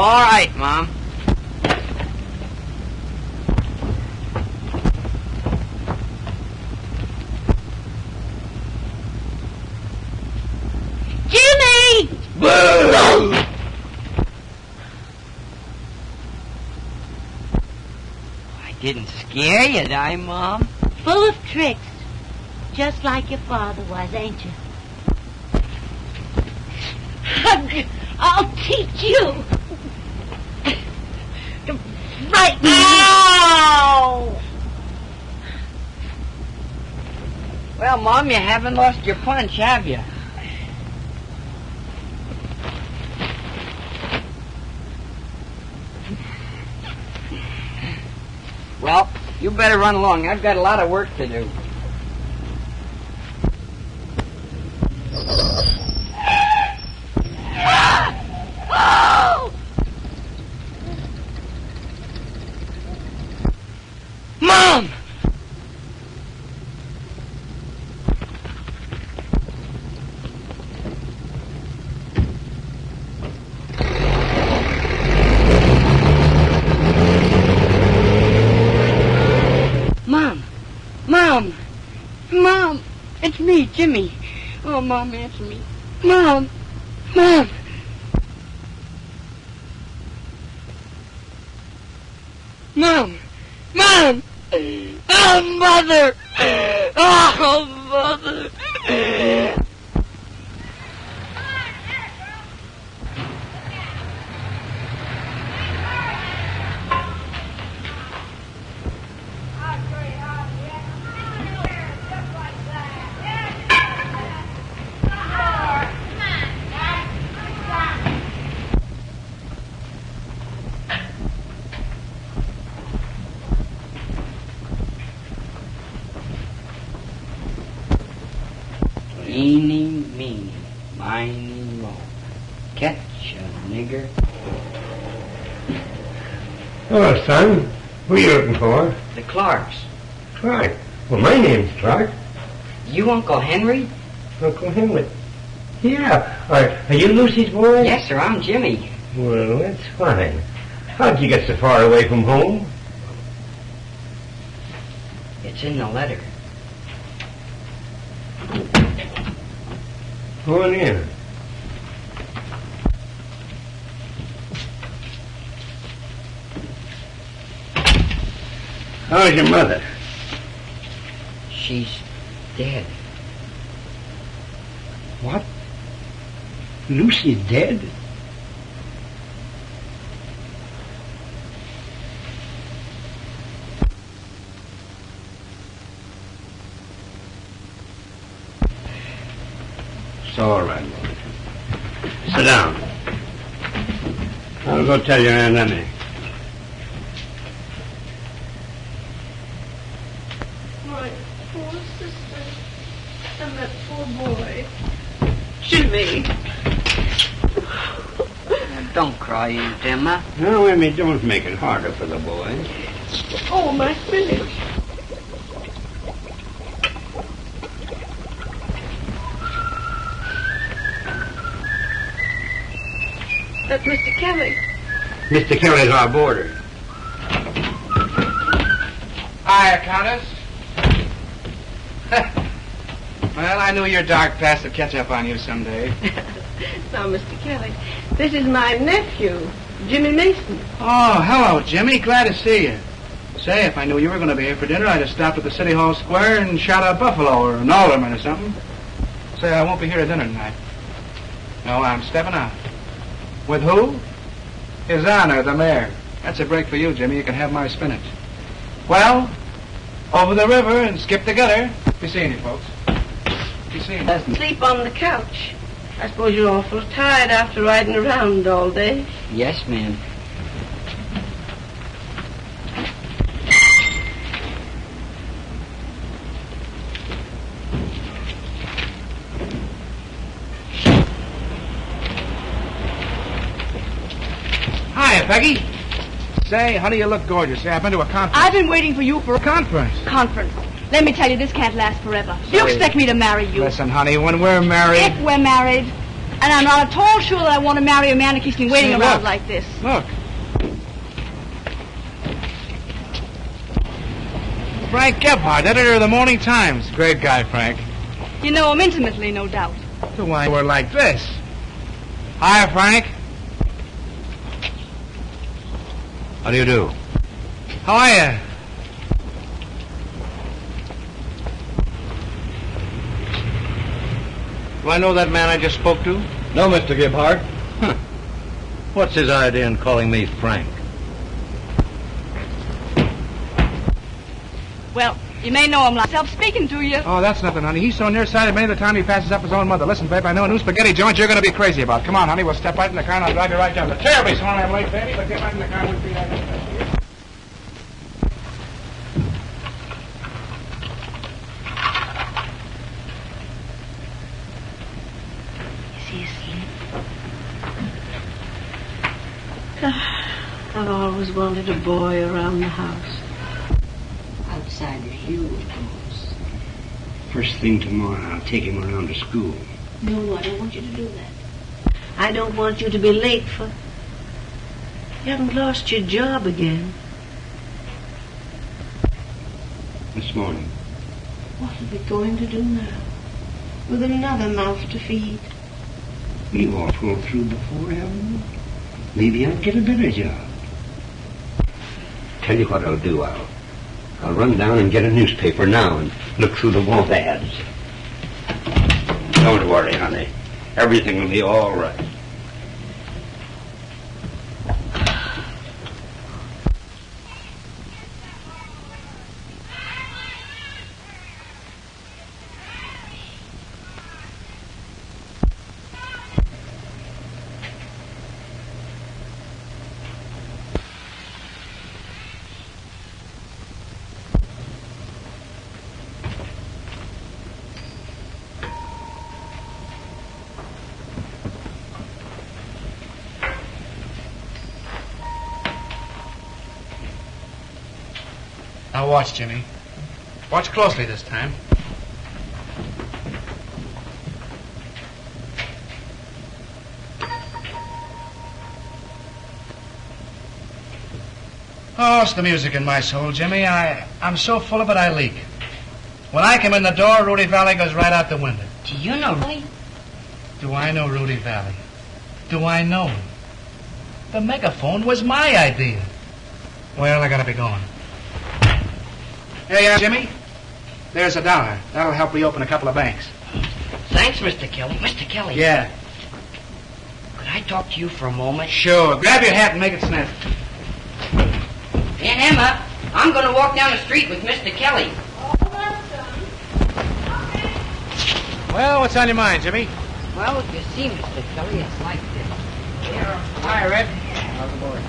All right, Mom. Jimmy! I didn't scare you, did I, Mom? Full of tricks. Just like your father was, ain't you? I'll teach you. Right now. Well, Mom, you haven't lost your punch, have you? Well, you better run along. I've got a lot of work to do. Mom! Mom! It's me, Jimmy. Oh, Mom, answer me. Mom! Mom! Mom! Mom! Oh, Mother! Oh, Mother! Eeny, meeny, miny, moe. Catch a nigger. Hello, son. Who are you looking for? The Clarks. Clark. Well, my name's Clark. You Uncle Henry? Uncle Henry. Yeah. Are you Lucy's boy? Yes, sir. I'm Jimmy. Well, that's fine. How'd you get so far away from home? It's in the letter. Go on in. How's your mother? She's dead. What? Lucy's dead? It's all right, boy. Sit down. I'll go tell your Aunt Emmy. My poor sister and that poor boy. Jimmy. Don't cry, Aunt Emma. No, Emmy, don't make it harder for the boy. Oh, my spinach. That's Mr. Kelly. Mr. Kelly's our boarder. Hiya, Countess. Well, I knew your dark past would catch up on you someday. Now, Mr. Kelly, this is my nephew, Jimmy Mason. Oh, hello, Jimmy. Glad to see you. Say, if I knew you were going to be here for dinner, I'd have stopped at the City Hall Square and shot a buffalo or an alderman or something. Say, I won't be here at dinner tonight. No, I'm stepping out. With who? His Honor, the mayor. That's a break for you, Jimmy. You can have my spinach. Well, over the river and skip the gutter. Be seeing you, folks. Be seeing you. Sleep on the couch. I suppose you're awful tired after riding around all day. Yes, ma'am. Hiya, Peggy. Say, honey, you look gorgeous. Say, I've been to a conference. I've been waiting for you for a Conference? conference. Let me tell you, this can't last forever. You Sorry. expect me to marry you. Listen, honey, when we're married... If we're married, And I'm not at all sure that I want to marry a man who keeps me waiting Say, around look. like this. Look. Frank Gebhardt, editor of the Morning Times. Great guy, Frank. You know him intimately, no doubt. So why we're like this? Hi, Frank. How do you do? How are you? Do I know that man I just spoke to? No, Mr. Gebhardt. What's his idea in calling me Frank? Well, you may know him myself speaking to you. Oh, that's nothing, honey. He's so nearsighted many of the time he passes up his own mother. Listen, babe, I know a new spaghetti joint you're going to be crazy about. Come on, honey, we'll step right in the car and I'll drive you right down. The terribly sorry I'm late, baby, but get right in the car and we'll be right. Is he asleep? I've always wanted a boy around the house. Outside of you, of course. First thing tomorrow, I'll take him around to school. No, I don't want you to do that. I don't want you to be late for... You haven't lost your job again. This morning. What are we going to do now? With another mouth to feed? We've all pulled through before, haven't we? Maybe I'll get a better job. Tell you what I'll do, I'll run down and get a newspaper now and look through the want ads. Don't worry, honey. Everything will be all right. Now watch, Jimmy. Watch closely this time. Oh, it's the music in my soul, Jimmy. I'm so full of it I leak. When I come in the door, Rudy Valley goes right out the window. Do you know Rudy? Do I know Rudy Valley? Do I know him? The megaphone was my idea. Well, I gotta be going. Here you are, Jimmy. There's $1. That'll help reopen a couple of banks. Thanks, Mr. Kelly. Mr. Kelly. Yeah. Could I talk to you for a moment? Sure. Grab your hat and make it snap. Aunt Emma, I'm going to walk down the street with Mr. Kelly. Well, what's on your mind, Jimmy? Well, if you see, Mr. Kelly, it's like this. Here. Hi, Red. How's the boy?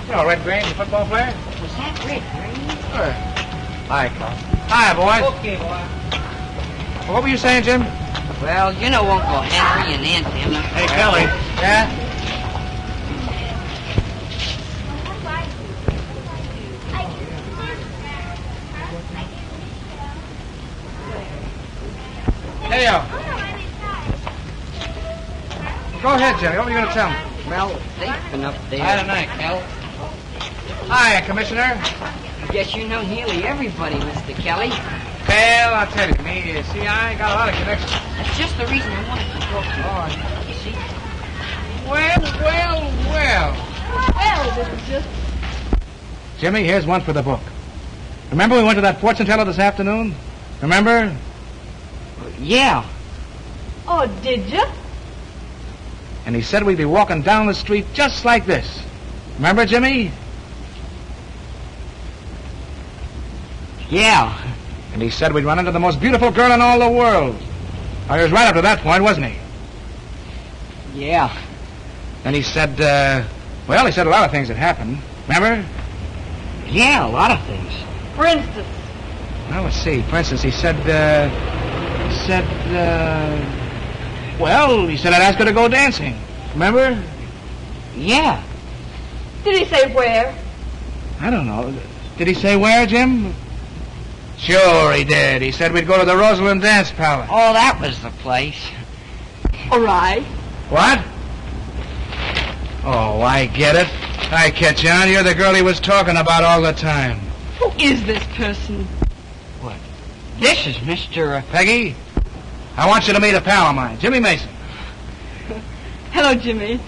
You know, Red Grange, the football player? Was that Red Green? Sure. Hi, Carl. Hi, boys. Okay, boy. Well, what were you saying, Jim? Well, you know Uncle Henry and Aunt Emma. Hey, Kelly. Yeah? Hey, yo. Go ahead, Jimmy. What were you going to tell me? Well, they've been up there. Hi tonight, Kel. Hi, Commissioner. I guess you know nearly everybody, Mr. Kelly. Well, I'll tell you, see, I got a lot of connections. That's just the reason I wanted to talk to you. Oh, You see? well. Well, this is just... Jimmy, here's one for the book. Remember we went to that fortune teller this afternoon? Remember? Yeah. Oh, did you? And he said we'd be walking down the street just like this. Remember, Jimmy? Yeah. And he said we'd run into the most beautiful girl in all the world. Oh, he was right up to that point, wasn't he? Yeah. And he said, he said a lot of things that happened. Remember? Yeah, a lot of things. For instance. Well, let's see. For instance, he said I'd ask her to go dancing. Remember? Yeah. Did he say where? I don't know. Did he say where, Jim? Sure he did. He said we'd go to the Rosalind Dance Palace. Oh, that was the place. All right. What? Oh, I get it. I catch on. You're the girl he was talking about all the time. Who is this person? What? This is Mr. Peggy, I want you to meet a pal of mine, Jimmy Mason. Hello, Jimmy.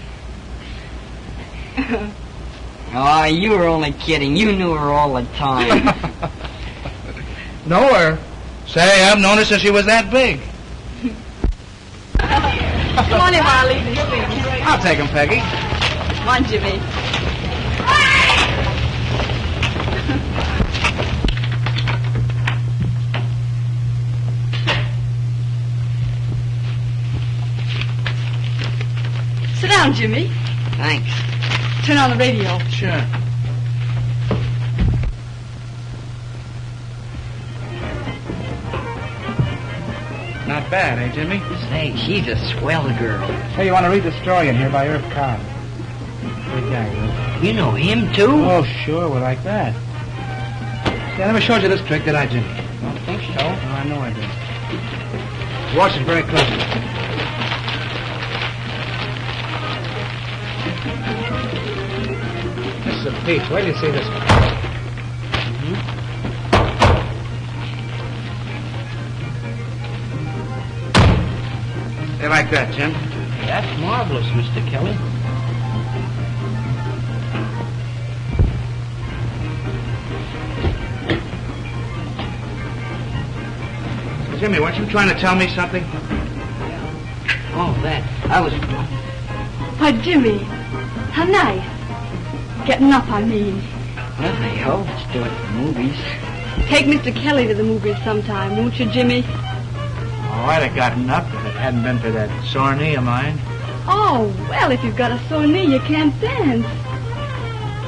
Oh, you were only kidding. You knew her all the time. Know her? Say, I've known her since she was that big. Come on in while I leave these things. I'll take him, Peggy. Come on, Jimmy. Sit down, Jimmy. Thanks. Turn on the radio. Sure. Not bad, eh, Jimmy? Say, she's a swell girl. Hey, you want to read the story in here by Irv Cobb? Good guy, Irv. You know him, too? Oh, sure, we're like that. See, I never showed you this trick, did I, Jimmy? Don't think so. Oh, I know I did. Watch it very closely. This is a peach. Wait till you see this one. You like that, Jim? That's marvelous, Mr. Kelly. Jimmy, weren't you trying to tell me something? Oh, that. I was... Why, Jimmy, how nice. Getting up, I mean. Well, I hope it's doing the movies. Take Mr. Kelly to the movies sometime, won't you, Jimmy? Oh, I'd have gotten up if it hadn't been for that sore knee of mine. Oh, well, if you've got a sore knee, you can't dance.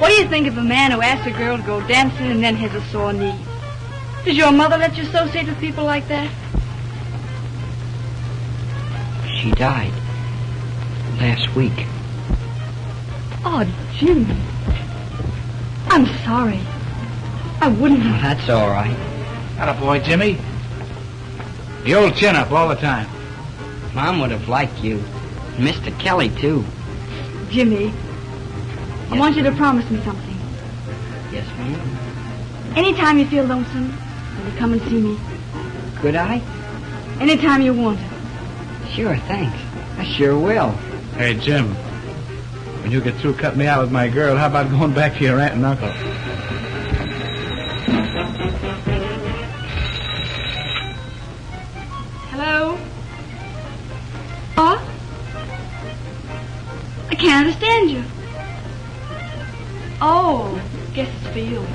What do you think of a man who asks a girl to go dancing and then has a sore knee? Does your mother let you associate with people like that? She died last week. Oh, Jimmy. I'm sorry. I wouldn't Well, have... that's all right. Attaboy, Jimmy. The old chin up all the time. Mom would have liked you. And Mr. Kelly, too. Jimmy, I want you to promise me something. Yes, ma'am. Anytime you feel lonesome, will you come and see me? Could I? Anytime you want to. Sure, thanks. I sure will. Hey, Jim. When you get through cutting me out with my girl, how about going back to your aunt and uncle? Hello? What? I can't understand you. Oh, guess it's for you.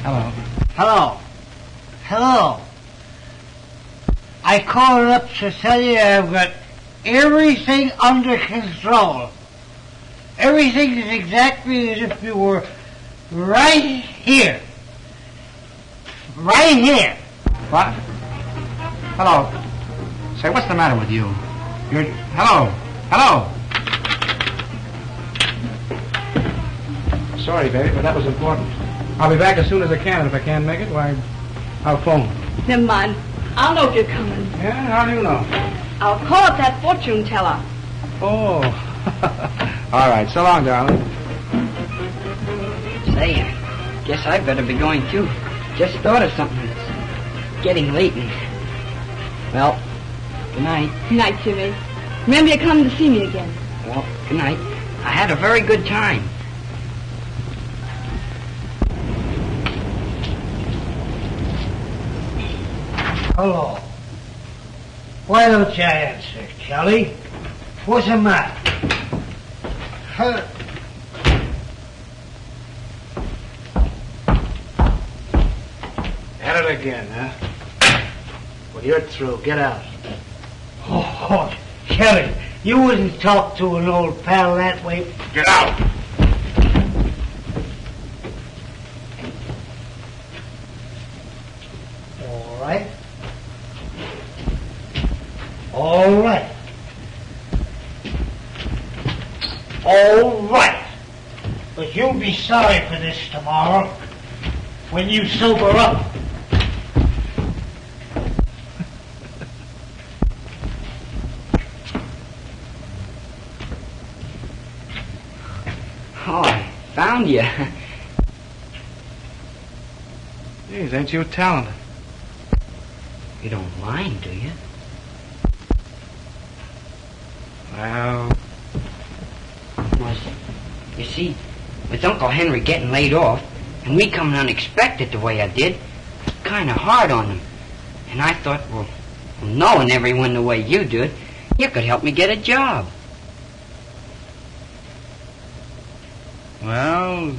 Hello. Hello. Hello. I called up to tell you I've got everything under control. Everything is exactly as if you were right here. Right here. What? Hello. Say, what's the matter with you? You're... Hello. Hello. Sorry, baby, but that was important. I'll be back as soon as I can, and if I can't make it, why, I'll phone. Never mind. I'll know if you're coming. Yeah, how do you know? I'll call up that fortune teller. Oh. All right, so long, darling. Say, I guess I better be going, too. Just thought of something. It's getting late and... Well, good night. Good night, Jimmy. Remember you're coming to see me again. Well, good night. I had a very good time. Hello. Why don't you answer, Kelly? What's the matter? At it again, huh? Well, you're through. Get out. Oh, Kelly, you wouldn't talk to an old pal that way. Get out! All right. All right. All right. But you'll be sorry for this tomorrow when you sober up. Oh, I found you. Geez, ain't you talented? You don't mind, do you? Well, You see, with Uncle Henry getting laid off, and me coming unexpected the way I did, it's kind of hard on him. And I thought, well, knowing everyone the way you do, you could help me get a job. well,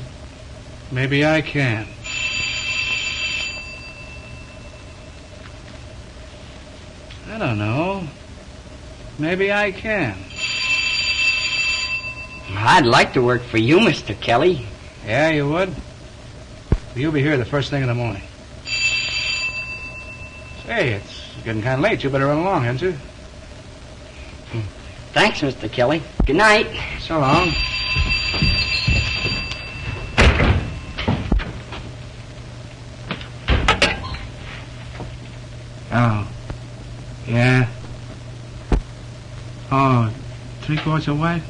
maybe I can. I don't know. Maybe I can. I'd like to work for you, Mr. Kelly. Yeah, you would? You'll be here the first thing in the morning. Say, it's getting kind of late. You better run along, hadn't you? Thanks, Mr. Kelly. Good night. So long. Oh. Yeah. Oh, 3 quarts of white?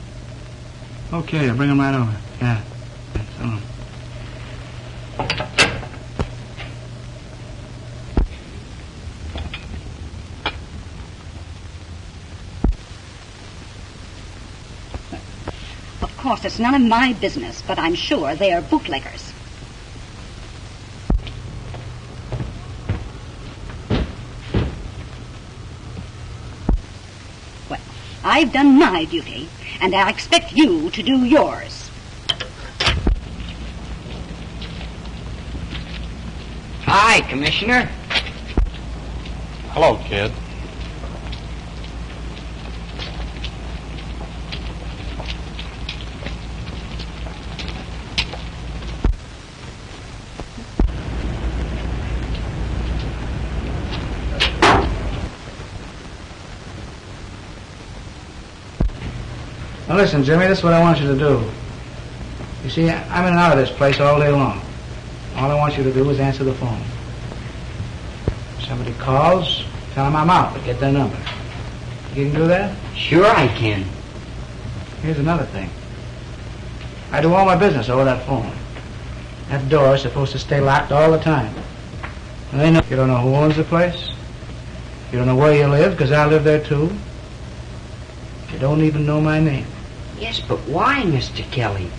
Okay, I'll bring them right over. Yeah. So long. Of course, it's none of my business, but I'm sure they are bootleggers. Well, I've done my duty, and I expect you to do yours. Hi, Commissioner. Hello, kid. Now listen, Jimmy, this is what I want you to do. You see, I'm in and out of this place all day long. All I want you to do is answer the phone. If somebody calls, tell them I'm out, but get their number. You can do that? Sure I can. Here's another thing. I do all my business over that phone. That door is supposed to stay locked all the time. And they know you don't know who owns the place. You don't know where you live, because I live there too. You don't even know my name. Yes, but why, Mr. Kelly?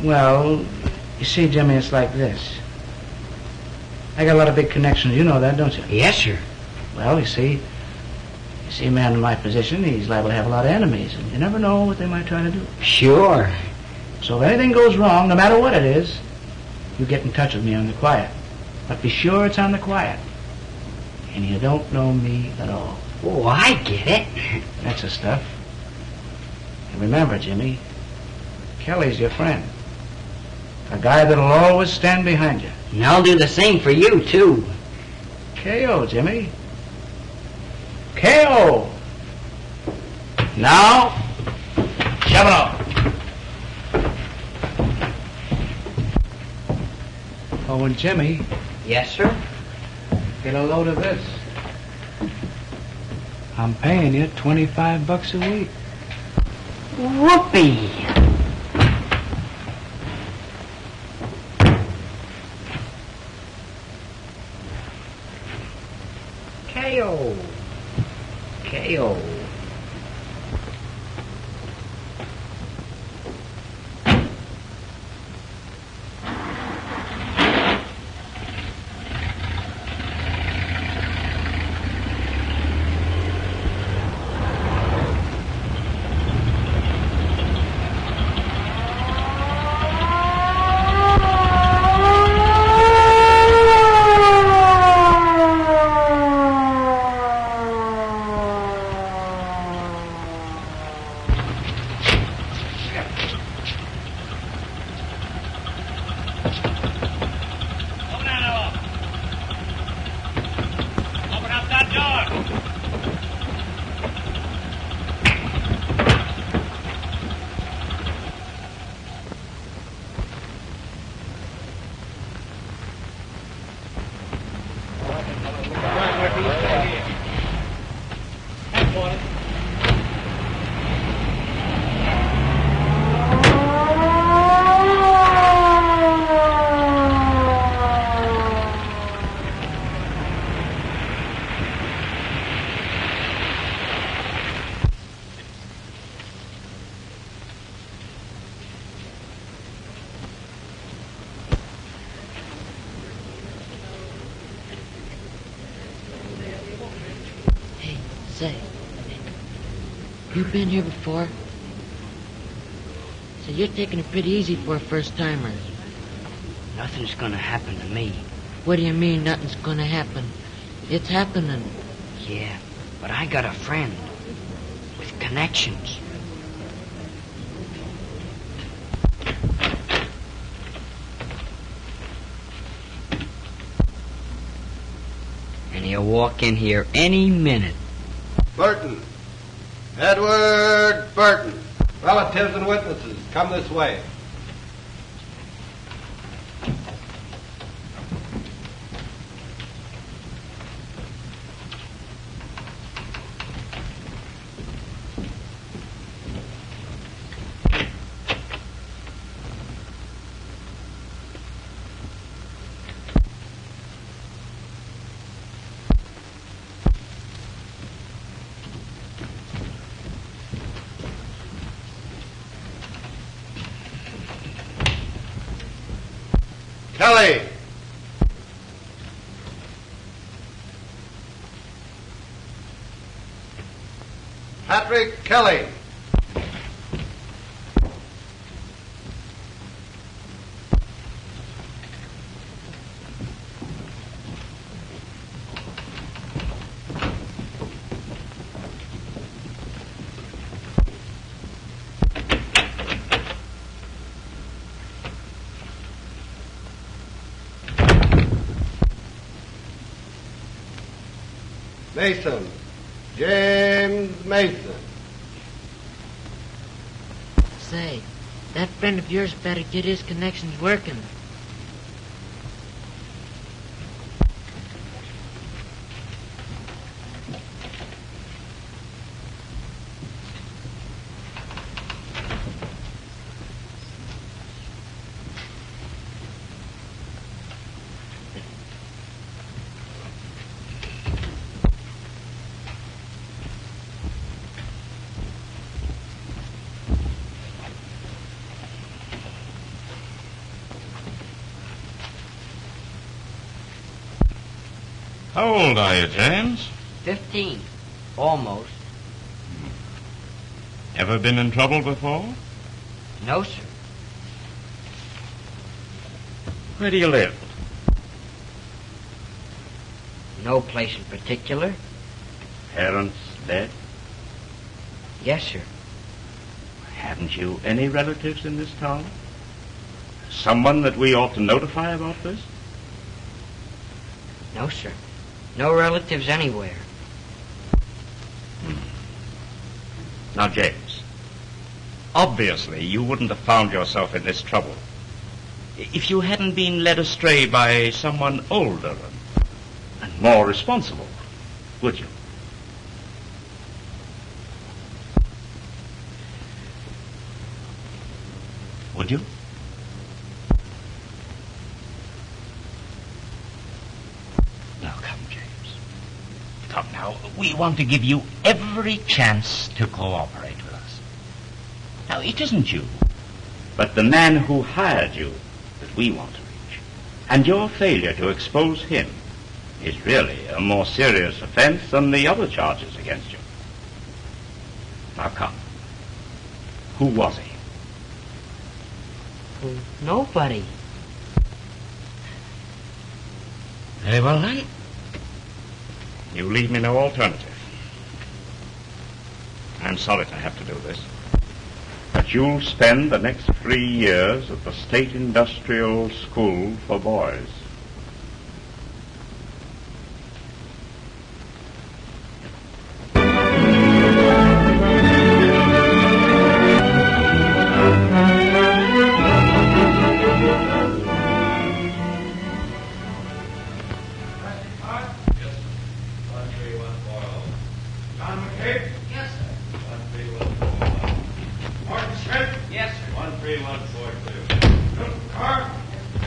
Well, you see, Jimmy, it's like this. I got a lot of big connections. You know that, don't you? Yes, sir. Well, you see, a man in my position, he's liable to have a lot of enemies, and you never know what they might try to do. Sure. So if anything goes wrong, no matter what it is, you get in touch with me on the quiet. But be sure it's on the quiet. And you don't know me at all. Oh, I get it. That's the stuff. And remember, Jimmy, Kelly's your friend. A guy that'll always stand behind you. And I'll do the same for you, too. K.O., Jimmy. K.O. Now, shove it off. Oh, and Jimmy. Yes, sir? Get a load of this. I'm paying you $25 a week. Whoopee! K.O. K.O. You been here before? So you're taking it pretty easy for a first-timer. Nothing's gonna happen to me. What do you mean, nothing's gonna happen? It's happening. Yeah, but I got a friend with connections. And he'll walk in here any minute. Burton. Edward Burton. Relatives and witnesses, come this way. Kelly. Patrick Kelly. Mason. James Mason. Say, that friend of yours better get his connections working. How old are you, James? 15. Almost. Ever been in trouble before? No, sir. Where do you live? No place in particular. Parents dead? Yes, sir. Haven't you any relatives in this town? Someone that we ought to notify about this? No, sir. No relatives anywhere. Now, James, obviously you wouldn't have found yourself in this trouble if you hadn't been led astray by someone older and more responsible, would you? Would you? Come now, we want to give you every chance to cooperate with us. Now, it isn't you, but the man who hired you that we want to reach. And your failure to expose him is really a more serious offense than the other charges against you. Now, come. Who was he? Nobody. Very well, then. You leave me no alternative. I'm sorry to have to do this, but you'll spend the next 3 years at the State Industrial School for Boys.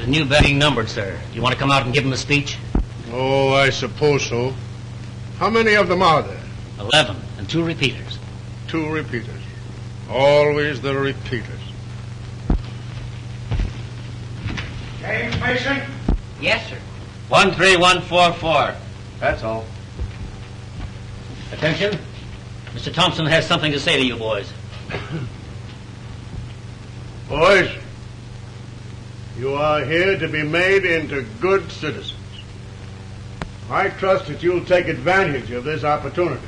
New betting numbered, sir. You want to come out and give him a speech? Oh, I suppose so. How many of them are there? 11, and 2 repeaters. 2 repeaters. Always the repeaters. James Mason? Yes, sir. 13144. That's all. Attention. Mr. Thompson has something to say to you, boys. Boys, you are here to be made into good citizens. I trust that you'll take advantage of this opportunity.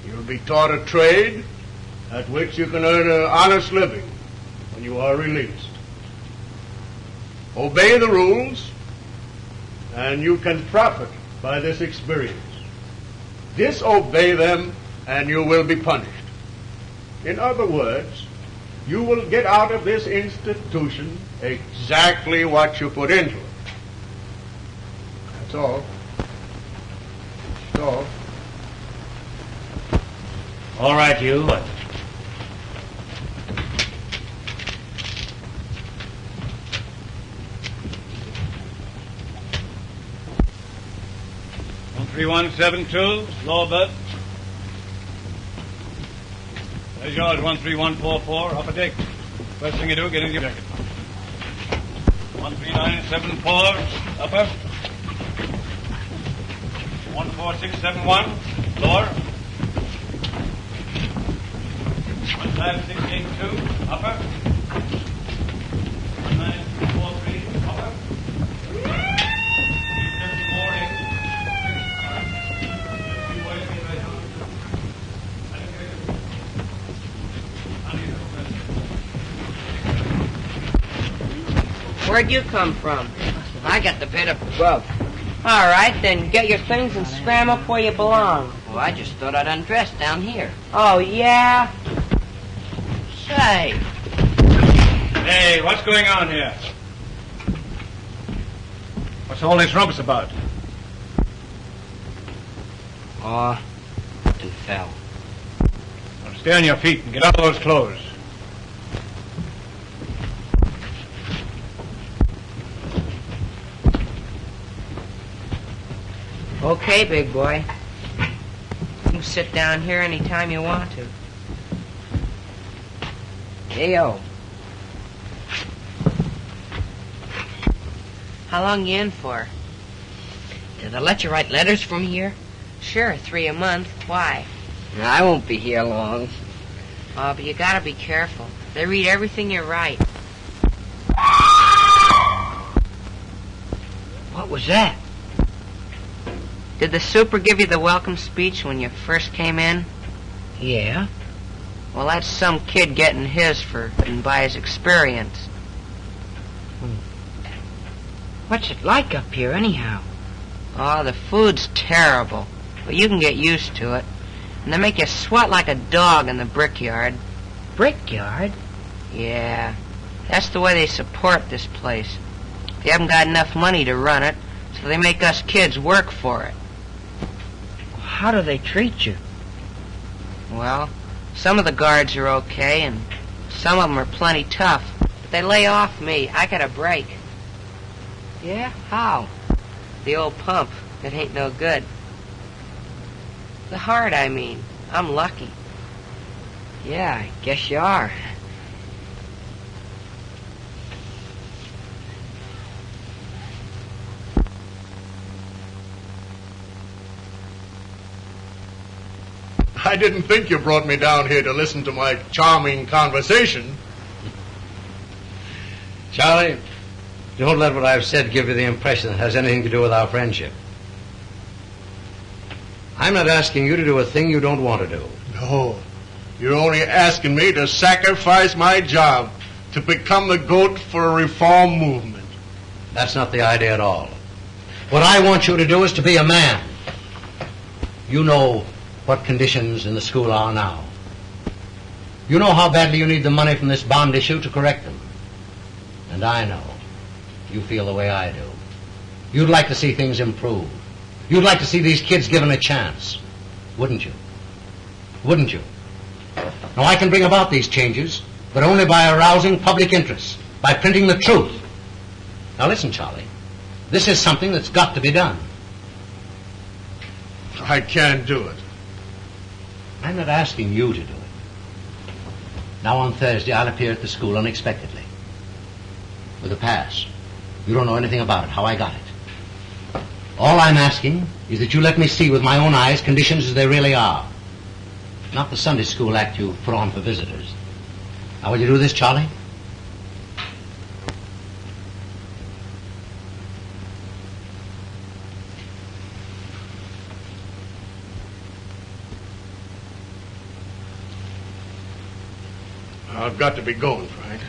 You'll be taught a trade at which you can earn an honest living when you are released. Obey the rules, and you can profit by this experience. Disobey them, and you will be punished. In other words, you will get out of this institution exactly what you put into it. That's all. That's all. All right, you. 13172, lower berth. There's yours, 13144, upper deck. First thing you do, get into your jacket. 13974, upper. 14671, lower. 15682, upper. 19643, upper. 354 in. Where'd you come from? I got the bit of grub. All right, then get your things and scram up where you belong. Well, I just thought I'd undress down here. Oh, yeah? Say. Hey, what's going on here? What's all this rumpus about? Oh, something fell. Now stay on your feet and get out of those clothes. Okay, big boy. You can sit down here anytime you want to. Hey-o. How long you in for? Did they let you write letters from here? Sure, 3 a month. Why? I won't be here long. Oh, but you gotta be careful. They read everything you write. What was that? Did the super give you the welcome speech when you first came in? Yeah. Well, that's some kid getting his for and by his experience. What's it like up here, anyhow? Oh, the food's terrible, but you can get used to it. And they make you sweat like a dog in the brickyard. Brickyard? Yeah, that's the way they support this place. They haven't got enough money to run it, so they make us kids work for it. How do they treat you? Well, some of the guards are okay, and some of them are plenty tough. But they lay off me. I got a break. Yeah? How? The old pump. It ain't no good. The heart, I mean. I'm lucky. Yeah, I guess you are. I didn't think you brought me down here to listen to my charming conversation. Charlie, don't let what I've said give you the impression it has anything to do with our friendship. I'm not asking you to do a thing you don't want to do. No, you're only asking me to sacrifice my job to become the goat for a reform movement. That's not the idea at all. What I want you to do is to be a man. You know what conditions in the school are now. You know how badly you need the money from this bond issue to correct them. And I know you feel the way I do. You'd like to see things improve. You'd like to see these kids given a chance. Wouldn't you? Wouldn't you? Now, I can bring about these changes, but only by arousing public interest, by printing the truth. Now, listen, Charlie. This is something that's got to be done. I can't do it. I'm not asking you to do it. Now, on Thursday, I'll appear at the school unexpectedly. With a pass. You don't know anything about it, how I got it. All I'm asking is that you let me see with my own eyes conditions as they really are. not the Sunday school act you put on for visitors. Now, will you do this, Charlie? I've got to be going, Frank.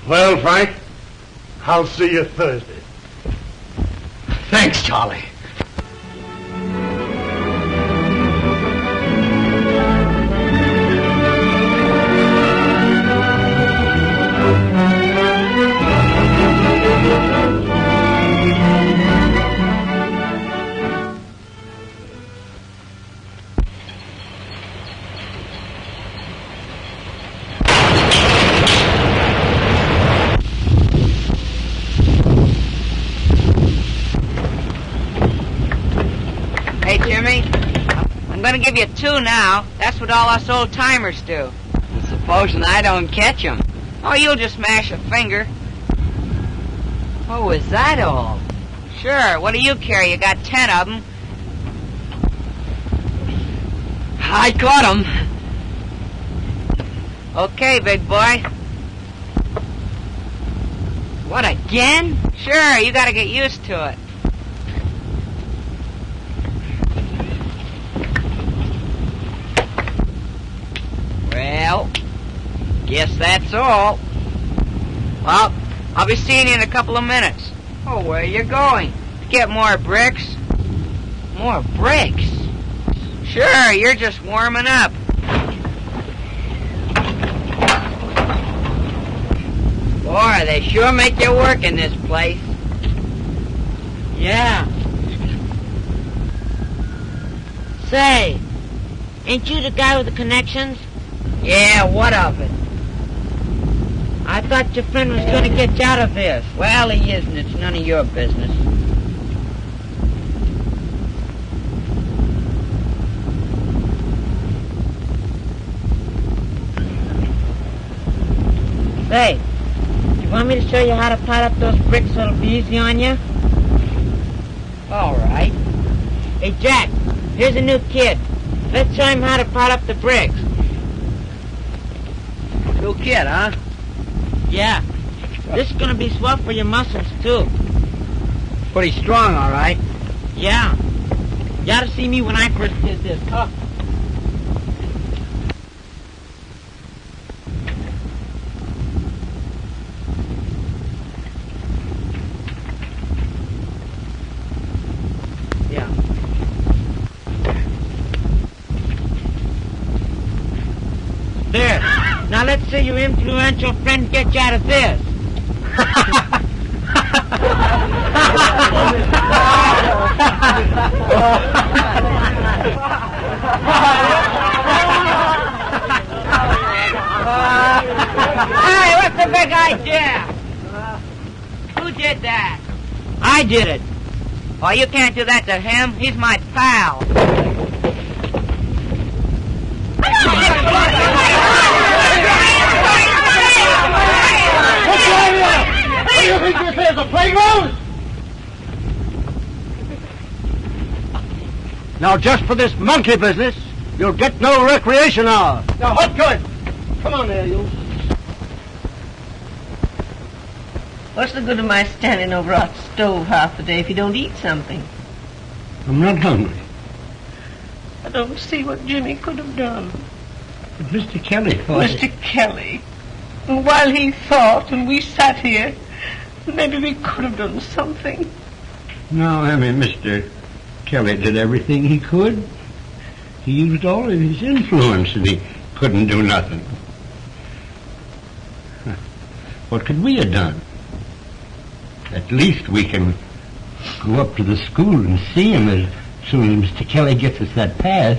Well, Frank, I'll see you Thursday. Thanks, Charlie. I'm going to give you 2 now. That's what all us old-timers do. And supposing I don't catch 'em? Oh, you'll just mash a finger. Oh, is that all? Sure. What do you care? You got 10 of them. I caught 'em. Okay, big boy. What, again? Sure, you got to get used to it. Well, guess that's all. Well, I'll be seeing you in a couple of minutes. Oh, where you going? To get more bricks. More bricks? Sure, you're just warming up. Boy, they sure make you work in this place. Yeah. Say, ain't you the guy with the connections? Yeah, what of it? I thought your friend was going to get you out of this. Well, he isn't. It's none of your business. Say, you want me to show you how to pile up those bricks so it'll be easy on you? All right. Hey, Jack, here's a new kid. Let's show him how to pile up the bricks. New kid, huh? Yeah. This is going to be swell for your muscles, too. Pretty strong, all right. Yeah. You ought to see me when I first did this. Huh? Yeah. There. Now let's see your influential friend get you out of this. Hey, what's the big idea? Who did that? I did it. Oh, you can't do that to him. He's my pal. What do you think this is, a playground? Now, just for this monkey business, you'll get no recreation hour. Now, what good? Come on there, you. What's the good of my standing over a stove half the day if you don't eat something? I'm not hungry. I don't see what Jimmy could have done. But Mr. Kelly thought... Mr. Kelly. And while he thought and we sat here, maybe we could have done something. No, I mean, Mr. Kelly did everything he could. He used all of his influence and he couldn't do nothing. What could we have done? At least we can go up to the school and see him as soon as Mr. Kelly gets us that pass.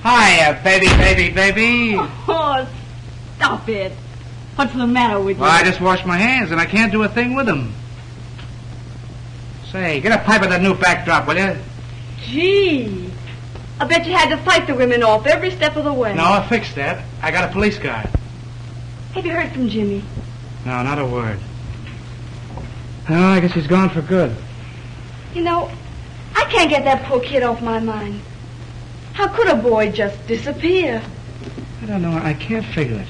Hiya, baby. Oh, stop it. What's the matter with you? Well, I just washed my hands and I can't do a thing with them. Say, get a pipe of that new backdrop, will you? Gee. I bet you had to fight the women off every step of the way. No, I fixed that. I got a police guard. Have you heard from Jimmy? No, not a word. Oh, I guess he's gone for good. You know, I can't get that poor kid off my mind. How could a boy just disappear? I don't know. I can't figure it.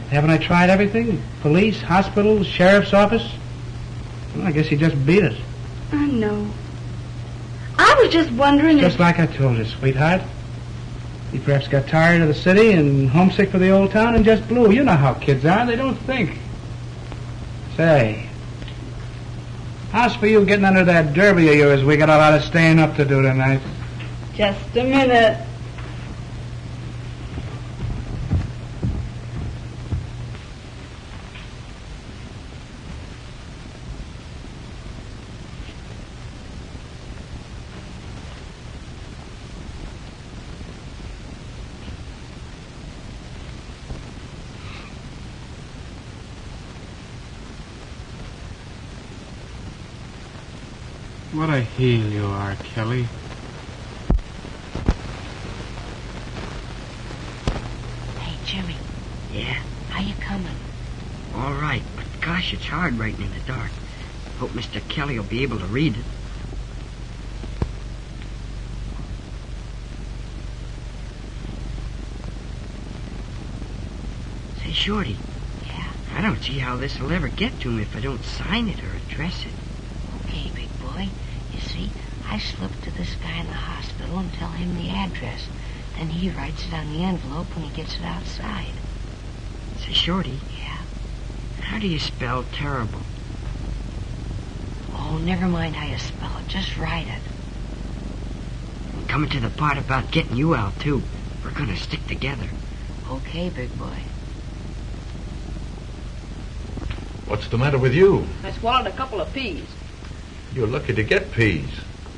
Haven't I tried everything? Police, hospital, sheriff's office? Well, I guess he just beat it. I know. I was just wondering Just like I told you, sweetheart. He perhaps got tired of the city and homesick for the old town and just blew. You know how kids are. They don't think. Say, how's for you getting under that derby of yours? We got a lot of staying up to do tonight. Just a minute. What a heel you are, Kelly. Hey, Jimmy. Yeah? How you coming? All right, but gosh, it's hard writing in the dark. Hope Mr. Kelly will be able to read it. Say, Shorty. Yeah? I don't see how this will ever get to him if I don't sign it or address it. Okay, big boy. You see, I slip to this guy in the hospital and tell him the address. Then he writes it on the envelope when he gets it outside. Say, Shorty. Yeah? How do you spell terrible? Oh, never mind how you spell it. Just write it. I'm coming to the part about getting you out, too. We're gonna stick together. Okay, big boy. What's the matter with you? I swallowed a couple of peas. You're lucky to get peas.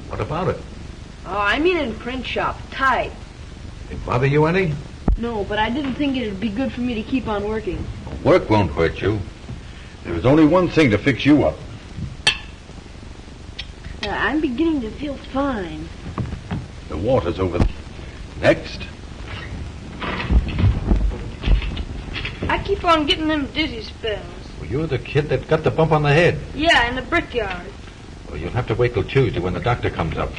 What about it? Oh, I mean in print shop, tight. It bother you any? No, but I didn't think it'd be good for me to keep on working. Work won't hurt you. There is only one thing to fix you up. I'm beginning to feel fine. The water's over there. Next. I keep on getting them dizzy spells. Well, you're the kid that got the bump on the head. Yeah, in the brickyard. Well, you'll have to wait till Tuesday when the doctor comes up.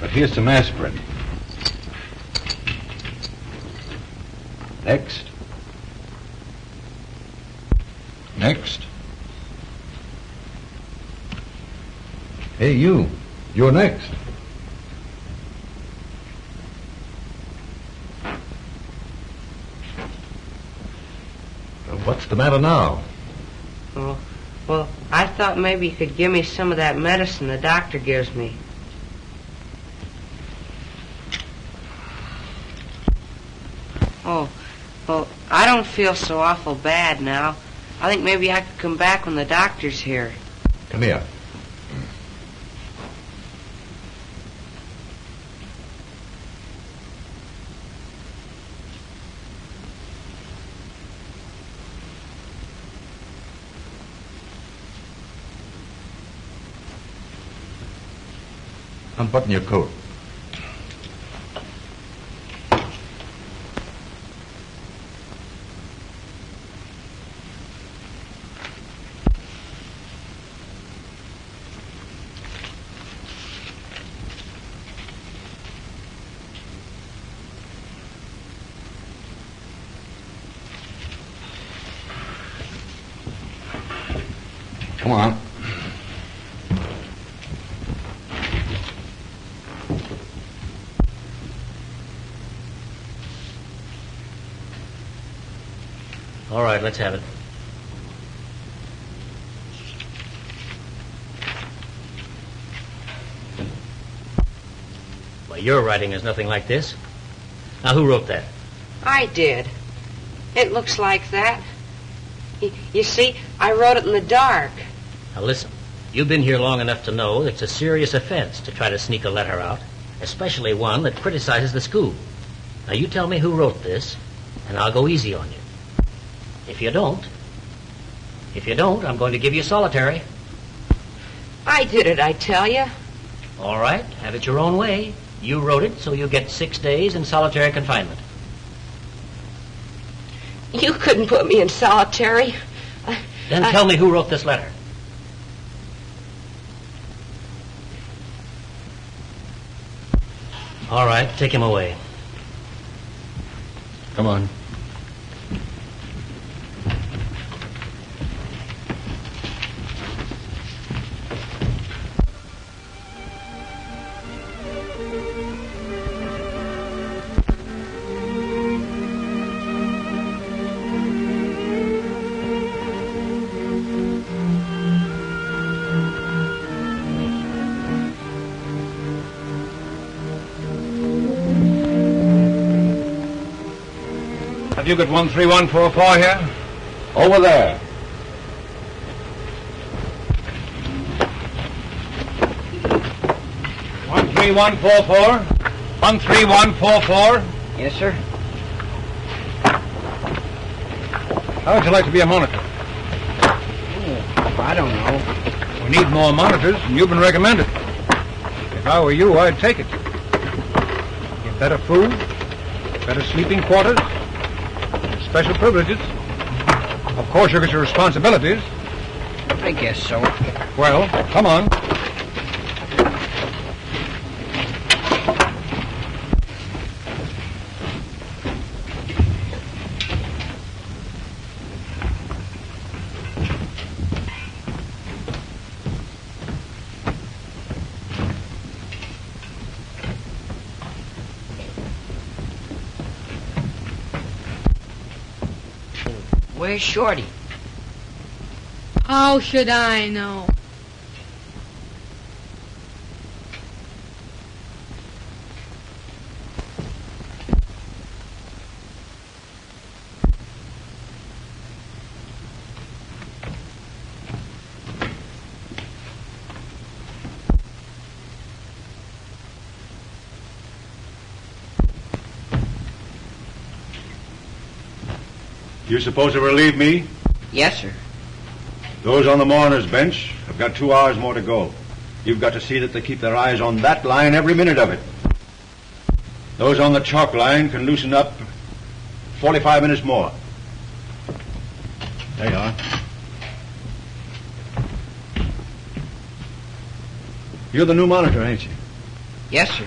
But here's some aspirin. Next. Next. Hey, you. You're next. What's the matter now? Oh, well, I thought maybe you could give me some of that medicine the doctor gives me. Oh, well, I don't feel so awful bad now. I think maybe I could come back when the doctor's here. Come here. Unbutton your coat. Come on. All right, let's have it. Well, your writing is nothing like this. Now, who wrote that? I did. It looks like that. You see, I wrote it in the dark. Now, listen. You've been here long enough to know it's a serious offense to try to sneak a letter out, especially one that criticizes the school. Now, you tell me who wrote this, and I'll go easy on you. If you don't, I'm going to give you solitary. I did it, I tell you. All right, have it your own way. You wrote it, so you get 6 days in solitary confinement. You couldn't put me in solitary. Then tell me who wrote this letter. All right, take him away. Come on. Have you got 13144 here? Over there. One 13144. 13144. Yes, sir. How would you like to be a monitor? Oh, I don't know. We need more monitors, and you've been recommended. If I were you, I'd take it. Get better food, better sleeping quarters, special privileges. Of course, you get your responsibilities. I guess so. Well, come on. Where's Shorty? How should I know? You supposed to relieve me? Yes, sir. Those on the mourner's bench have got 2 hours more to go. You've got to see that they keep their eyes on that line every minute of it. Those on the chalk line can loosen up 45 minutes more. There you are. You're the new monitor, ain't you? Yes, sir.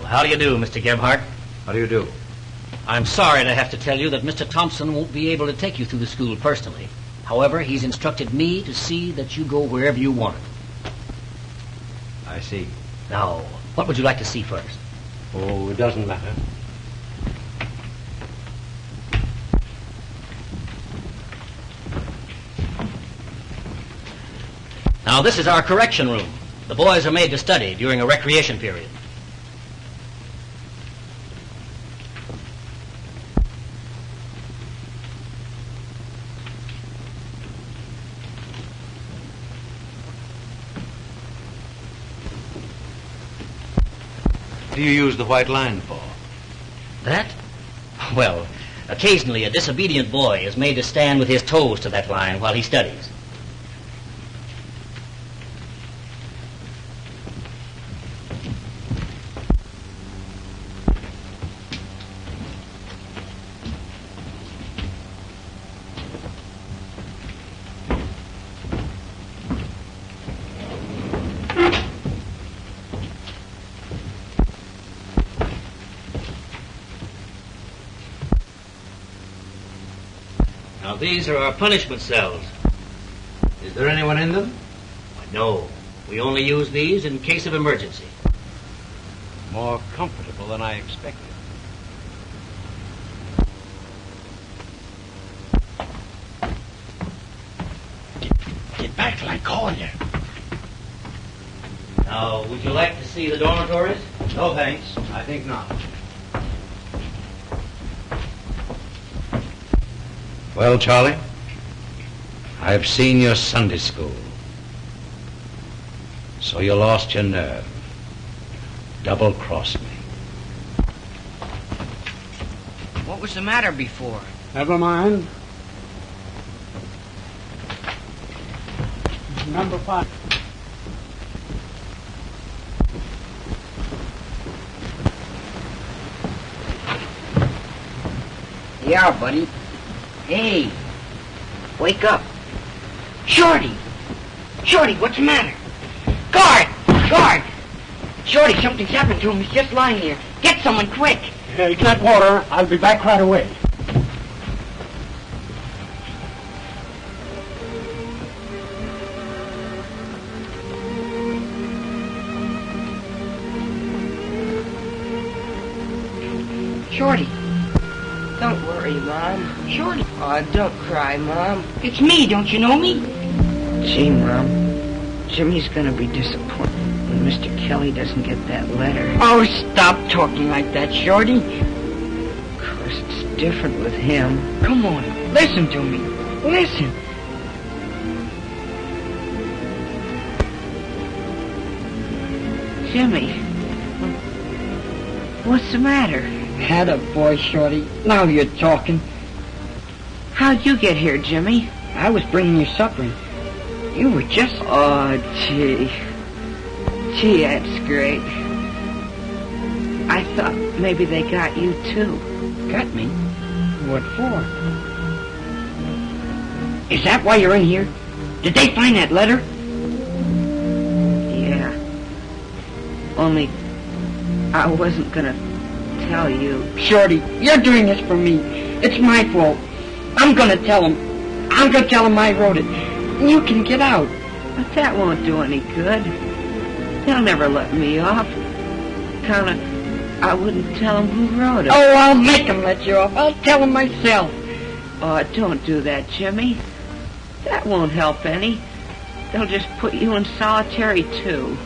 How do you do, Mr. Gebhardt? How do you do? I'm sorry to have to tell you that Mr. Thompson won't be able to take you through the school personally. However, he's instructed me to see that you go wherever you want. I see. Now, what would you like to see first? Oh, it doesn't matter. Now, this is our correction room. The boys are made to study during a recreation period. What do you use the white line for? That? Well, occasionally a disobedient boy is made to stand with his toes to that line while he studies. Now, these are our punishment cells. Is there anyone in them? No. We only use these in case of emergency. More comfortable than I expected. Get back till I call you. Now, would you like to see the dormitories? No, thanks. I think not. Well, Charlie, I've seen your Sunday school. So you lost your nerve. Double-crossed me. What was the matter before? Never mind. Number 5. Yeah, buddy. Hey, wake up. Shorty! Shorty, what's the matter? Guard! Guard! Shorty, something's happened to him. He's just lying here. Get someone quick. Get water. I'll be back right away. Shorty. Don't worry, Mom. Shorty. Oh, don't cry, Mom. It's me. Don't you know me? Gee, Mom. Jimmy's gonna be disappointed when Mr. Kelly doesn't get that letter. Oh, stop talking like that, Shorty. Of course, it's different with him. Come on. Listen to me. Listen. Jimmy. What's the matter? Had a boy, Shorty. Now you're talking. How'd you get here, Jimmy? I was bringing you supper. You were just... Oh, gee. Gee, that's great. I thought maybe they got you, too. Got me? What for? Is that why you're in here? Did they find that letter? Yeah. Only I wasn't gonna tell you. Shorty, you're doing this for me. It's my fault. I'm gonna tell him. I'm gonna tell him I wrote it. You can get out. But that won't do any good. They'll never let me off. I wouldn't tell them who wrote it. Oh, I'll make them let you off. I'll tell them myself. Oh, don't do that, Jimmy. That won't help any. They'll just put you in solitary, too.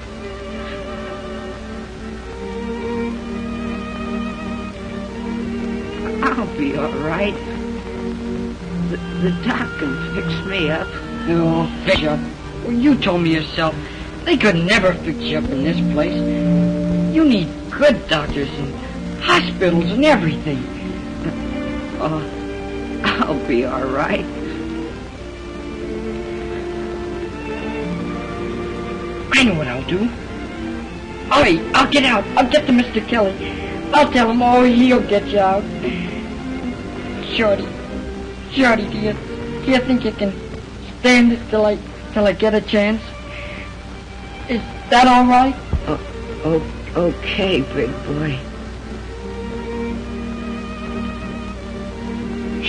I'll be all right. The doc can fix me up. No, fix you up. Well, you told me yourself. They could never fix you up in this place. You need good doctors and hospitals and everything. Oh, I'll be all right. I know what I'll do. All right, I'll get out. I'll get to Mr. Kelly. I'll tell him, oh, he'll get you out. Shorty, do you think you can stand this till I get a chance? Is that all right? Okay, big boy.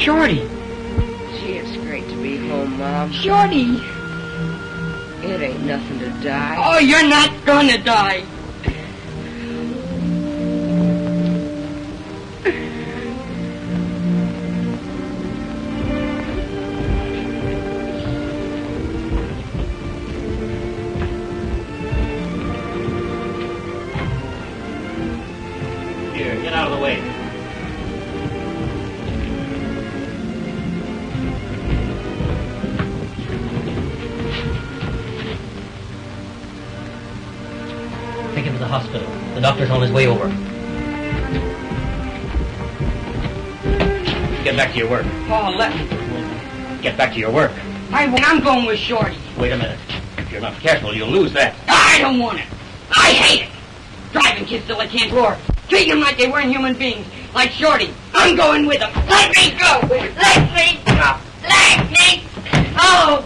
Shorty. Gee, it's great to be home, Mom. Shorty. It ain't nothing to die. Oh, you're not gonna die. Here, get out of the way. Take him to the hospital. The doctor's on his way over. Get back to your work. Paul, let me. Get back to your work. I'm going with Shorty. Wait a minute. If you're not careful, you'll lose that. I don't want it. I hate it. Driving kids till they can't roar. Treating them like they weren't human beings. Like Shorty. I'm going with them. Let me go. Let me go. Let me go.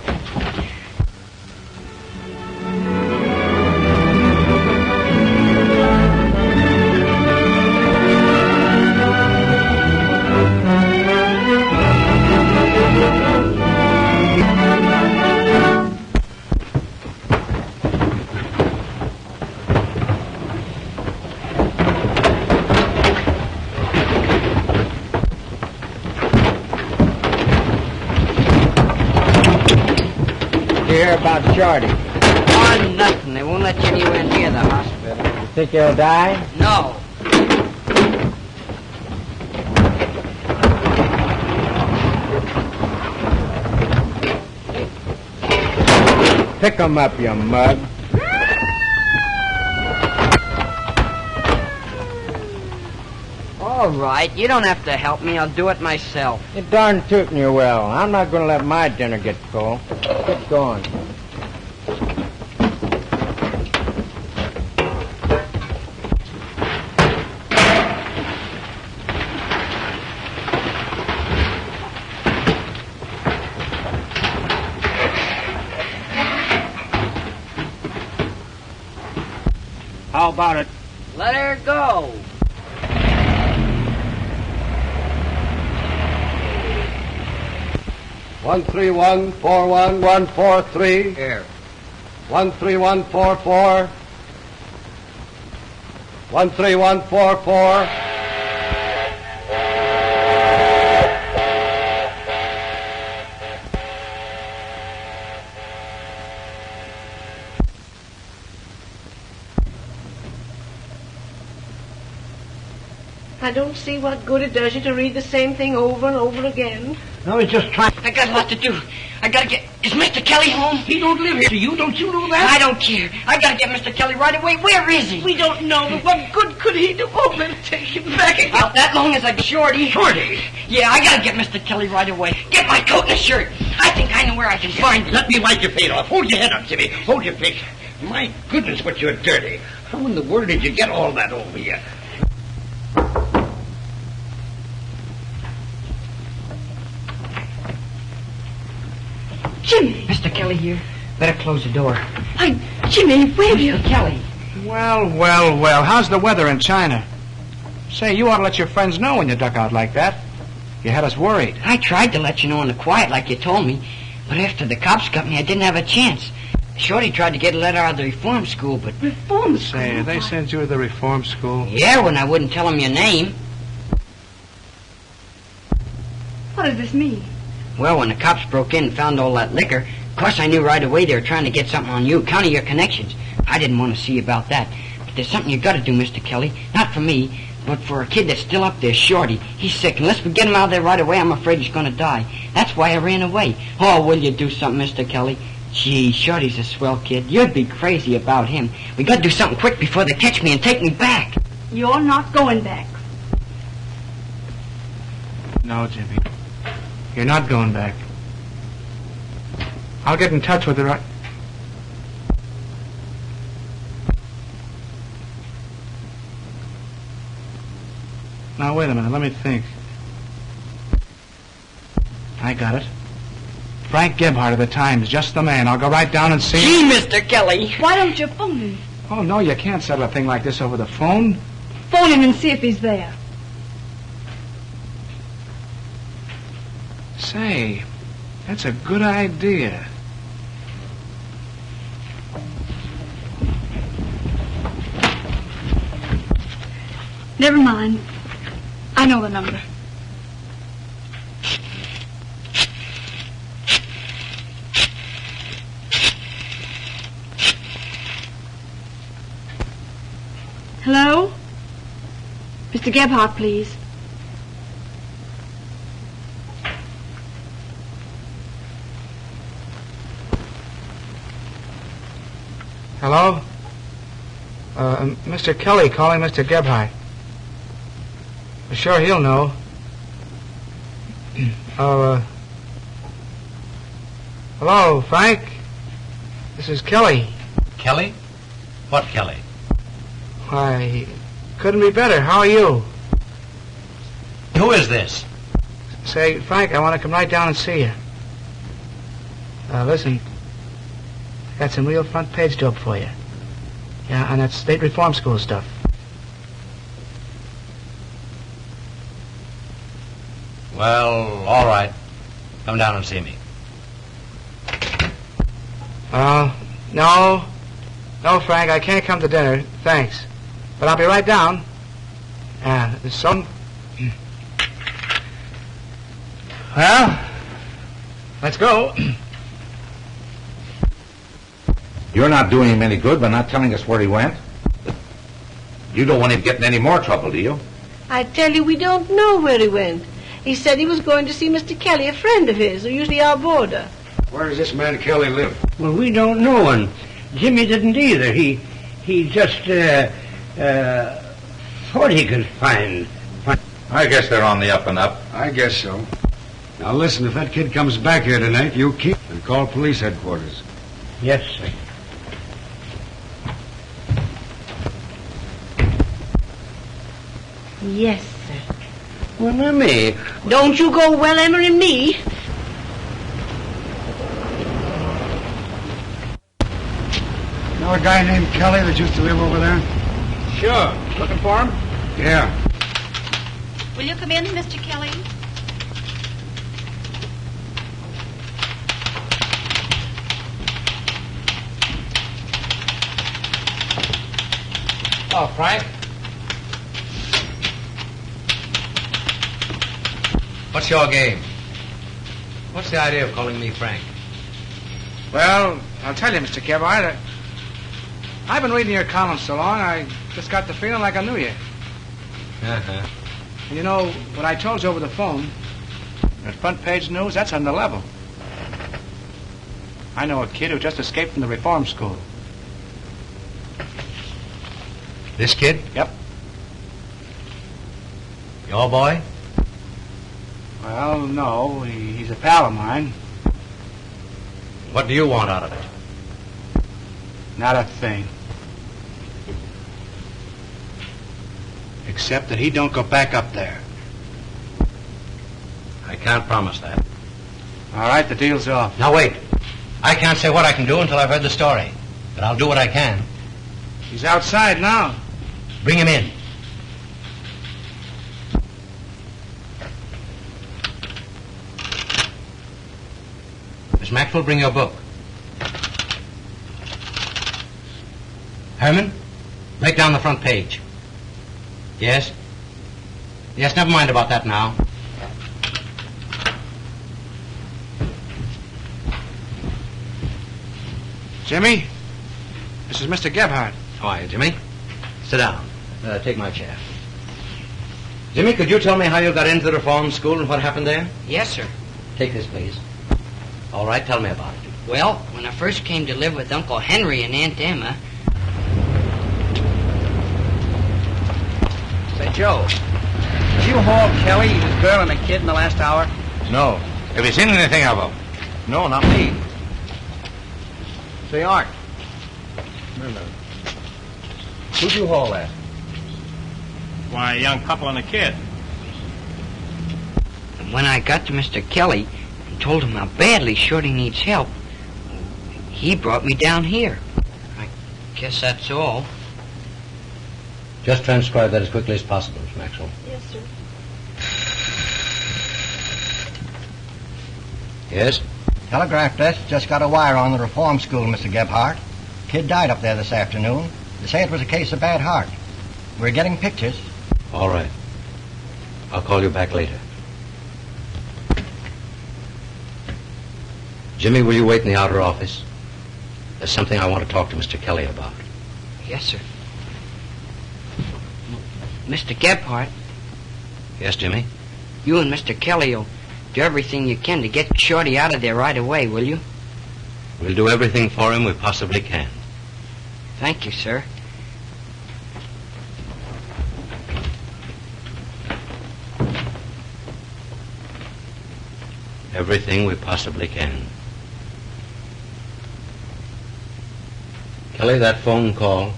Hear about Shorty? Oh, nothing. They won't let you anywhere near the hospital. You think he'll die? No. Pick him up, you mug. All right. You don't have to help me. I'll do it myself. You darn tootin' you will. I'm not going to let my dinner get cold. Get going. How about it? Let her go. One 1314143. Here. 13144. 13144. I don't see what good it does you to read the same thing over and over again. No, he's just trying. I got a lot to do. I gotta get... Is Mr. Kelly home? He don't live here. Do you? Don't you know that? I don't care. I gotta get Mr. Kelly right away. Where is he? We don't know, but what good could he do? Oh, let's take him back again. Out that long as I... Shorty. Shorty? Yeah, I gotta get Mr. Kelly right away. Get my coat and a shirt. I think I know where I can find him. Let me wipe your face off. Hold your head up, Jimmy. Hold your face. My goodness, but you're dirty. How in the world did you get all that over you? Jimmy. Mr. Kelly here. Better close the door. Why, Jimmy, where have you... Mr. Kelly. Well. How's the weather in China? Say, you ought to let your friends know when you duck out like that. You had us worried. I tried to let you know in the quiet like you told me, but after the cops got me, I didn't have a chance. Shorty tried to get a letter out of the reform school, but... Reform school? Say, they sent you to the reform school? Yeah, when I wouldn't tell them your name. What does this mean? Well, when the cops broke in and found all that liquor, of course I knew right away they were trying to get something on you, counting your connections. I didn't want to see about that. But there's something you got to do, Mr. Kelly. Not for me, but for a kid that's still up there, Shorty. He's sick. Unless we get him out of there right away, I'm afraid he's going to die. That's why I ran away. Oh, will you do something, Mr. Kelly? Gee, Shorty's a swell kid. You'd be crazy about him. We got to do something quick before they catch me and take me back. You're not going back. No, Jimmy. You're not going back. I'll get in touch with her. Now, wait a minute. Let me think. I got it. Frank Gebhardt of the Times. Just the man. I'll go right down and see Gee, him. Mr. Kelly. Why don't you phone him? Oh, no, you can't settle a thing like this over the phone. Phone him and see if he's there. Say, that's a good idea. Never mind. I know the number. Hello? Mr. Gebhardt, please. Hello? Mr. Kelly calling Mr. Gebhardt. Sure, he'll know. Hello, Frank? This is Kelly. Kelly? What Kelly? Why, couldn't be better. How are you? Who is this? Say, Frank, I want to come right down and see you. Listen, I got some real front page dope for you. Yeah, on that state reform school stuff. Well, all right. Come down and see me. No, Frank, I can't come to dinner. Thanks. But I'll be right down. There's some... Well, let's go. You're not doing him any good by not telling us where he went. You don't want him getting any more trouble, do you? I tell you, we don't know where he went. He said he was going to see Mr. Kelly, a friend of his, who usually our boarder. Where does this man Kelly live? Well, we don't know, and Jimmy didn't either. He just, thought he could find... I guess they're on the up and up. I guess so. Now listen, if that kid comes back here tonight, you keep and call police headquarters. Yes, sir. Yes, sir. Well, Emmy. Don't you go well, Emery, me. Know a guy named Kelly that used to live over there? Sure. Looking for him? Yeah. Will you come in, Mr. Kelly? Oh, Frank? What's your game? What's the idea of calling me Frank? Well, I'll tell you, Mr. Gebhardt. I've been reading your columns so long, I just got the feeling like I knew you. Uh-huh. And you know, what I told you over the phone, that front page news, that's on the level. I know a kid who just escaped from the reform school. This kid? Yep. Your boy? Well, no, he's a pal of mine. What do you want out of it? Not a thing. Except that he don't go back up there. I can't promise that. All right, the deal's off. Now, wait. I can't say what I can do until I've heard the story. But I'll do what I can. He's outside now. Bring him in. Miss Maxwell, bring your book. Herman, break down the front page. Yes? Yes, never mind about that now. Jimmy, this is Mr. Gebhardt. How are you, Jimmy? Sit down. Take my chair. Jimmy, could you tell me how you got into the reform school and what happened there? Yes, sir. Take this, please. All right, tell me about it. Well, when I first came to live with Uncle Henry and Aunt Emma... Say, Joe, did you haul Kelly, his girl, and a kid in the last hour? No. Have you seen anything of them? No, not me. Say, Art. Wait a minute. Who'd you haul that? Why, a young couple and a kid. And when I got to Mr. Kelly and told him how badly Shorty needs help, he brought me down here. I guess that's all. Just transcribe that as quickly as possible, Miss Maxwell. Yes, sir. Yes? Telegraph desk just got a wire on the reform school, Mr. Gebhardt. Kid died up there this afternoon. They say it was a case of bad heart. We're getting pictures. All right. I'll call you back later. Jimmy, will you wait in the outer office? There's something I want to talk to Mr. Kelly about. Yes, sir. Mr. Gebhardt, Yes, Jimmy? you and Mr. Kelly will do everything you can to get Shorty out of there right away, will you? We'll do everything for him we possibly can. Thank you, sir. Everything we possibly can. Kelly, that phone call.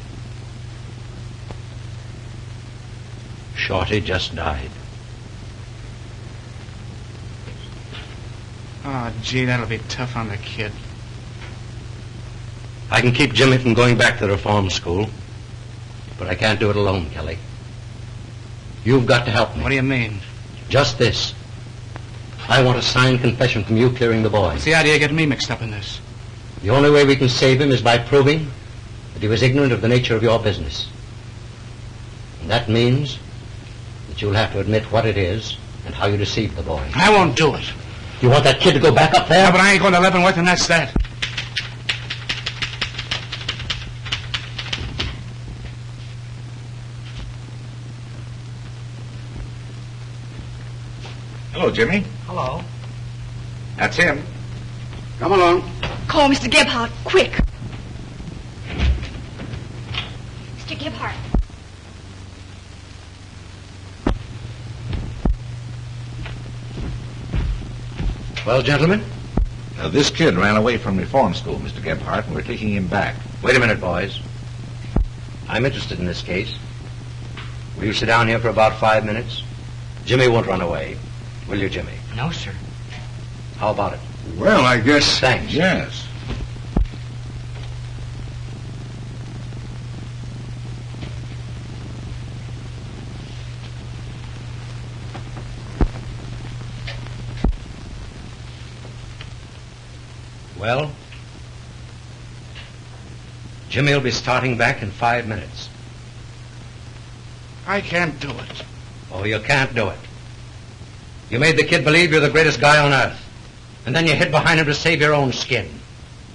Shorty just died. Oh, gee, that'll be tough on the kid. I can keep Jimmy from going back to the reform school, but I can't do it alone, Kelly. You've got to help me. What do you mean? Just this. I want a signed confession from you clearing the boy. What's the idea of getting me mixed up in this? The only way we can save him is by proving that he was ignorant of the nature of your business. And that means that you'll have to admit what it is and how you deceived the boy. I won't do it. You want that kid to go back up there? Yeah, but I ain't going to Leavenworth, and that's that. Hello, Jimmy. Hello. That's him. Come along. Call Mr. Gebhardt, quick. Mr. Gebhardt. Well, gentlemen? This kid ran away from reform school, Mr. Gebhardt, and we're taking him back. Wait a minute, boys. I'm interested in this case. Will you sit down here for about 5 minutes? Jimmy won't run away. Will you, Jimmy? No, sir. How about it? Well, I guess... Thanks. Yes. Well, Jimmy will be starting back in 5 minutes. I can't do it. Oh, you can't do it. You made the kid believe you're the greatest guy on earth. And then you hid behind him to save your own skin.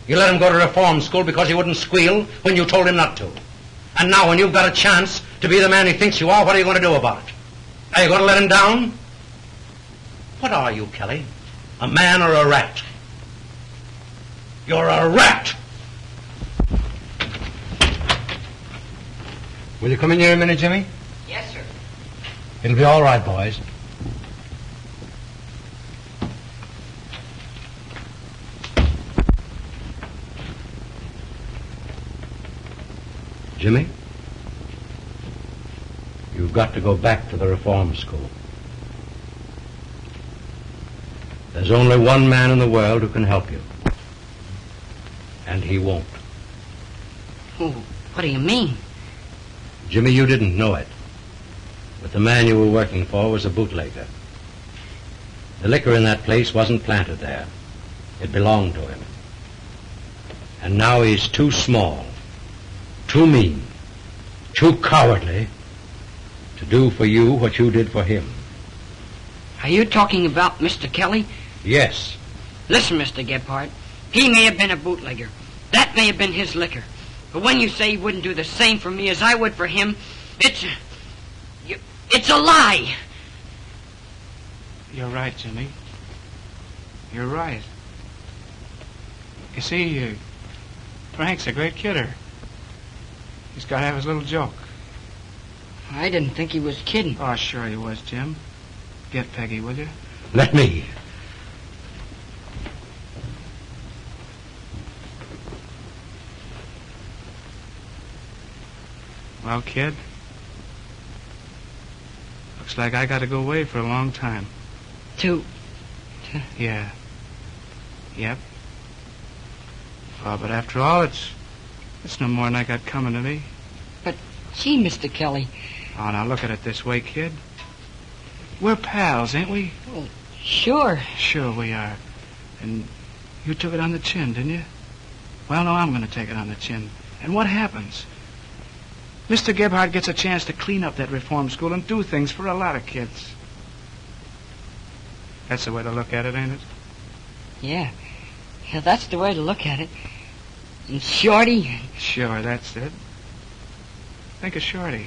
You let him go to reform school because he wouldn't squeal when you told him not to. And now when you've got a chance to be the man he thinks you are, what are you going to do about it? Are you going to let him down? What are you, Kelly? A man or a rat? You're a rat! Will you come in here a minute, Jimmy? Yes, sir. It'll be all right, boys. Jimmy, you've got to go back to the reform school. There's only one man in the world who can help you. And he won't. Oh, what do you mean? Jimmy, you didn't know it, but the man you were working for was a bootlegger. The liquor in that place wasn't planted there. It belonged to him. And now he's too small, too mean, too cowardly to do for you what you did for him. Are you talking about Mr. Kelly? Yes. Listen, Mr. Gebhardt, he may have been a bootlegger. That may have been his liquor. But when you say he wouldn't do the same for me as I would for him, it's a lie. You're right, Jimmy. You're right. You see, Frank's a great kidder. He's got to have his little joke. I didn't think he was kidding. Oh, sure he was, Jim. Get Peggy, will you? Let me. Well, kid, looks like I got to go away for a long time. Yeah. Yep. Well, but after all, it's no more than I got coming to me. But, gee, Mr. Kelly. Oh, now look at it this way, kid. We're pals, ain't we? Well, sure. Sure we are. And you took it on the chin, didn't you? Well, no, I'm going to take it on the chin. And what happens? Mr. Gebhardt gets a chance to clean up that reform school and do things for a lot of kids. That's the way to look at it, ain't it? Yeah. Yeah, that's the way to look at it. And Shorty. Sure, that's it. Think of Shorty.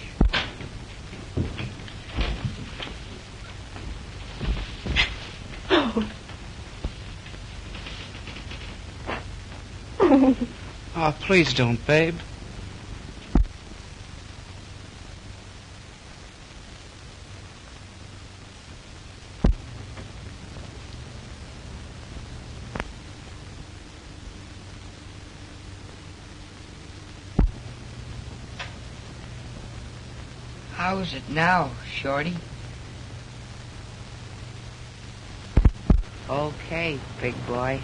Oh, please don't, babe. How's it now, Shorty? Okay, big boy.